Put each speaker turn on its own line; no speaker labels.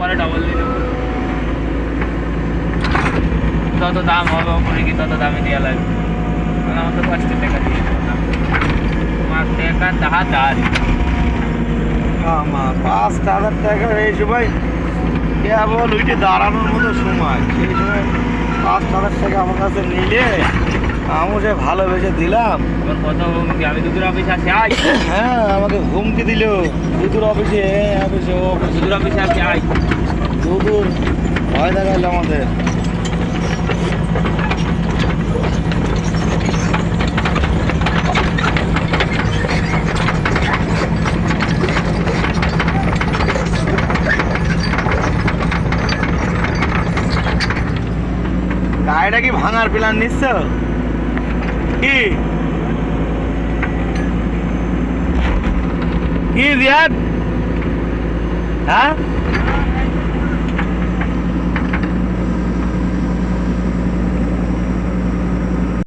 পরে ডবল দিয়ে দেবো। যত দাম হবে ওপরে কি তত দামে দেওয়া লাগবে, কারণ আমার তো 5 টাকা দিয়ে দেবো না, তোমার টাকা তাহা দাঁড়ি
আমার 5,000 টাকার এই সময় কেবল ওইটা দাঁড়ানোর মতো সময়, সেই সময় 5,000 টাকা আমার কাছে নিলে আমি যে ভালোবেসে দিলাম।
এবার কত হুমকি, আমি দুধুর অফিসে আসি আই।
হ্যাঁ আমাকে হুমকি দিল দুদুর অফিসে, অফিসে
দুধুর অফিসে আসি আই।
দুদুর ভয় দেখাইলো আমাদের। গাড়িটা কি ভাঙার প্ল্যান নিচ্ছ কি? কি রিয়াদ? হ্যাঁ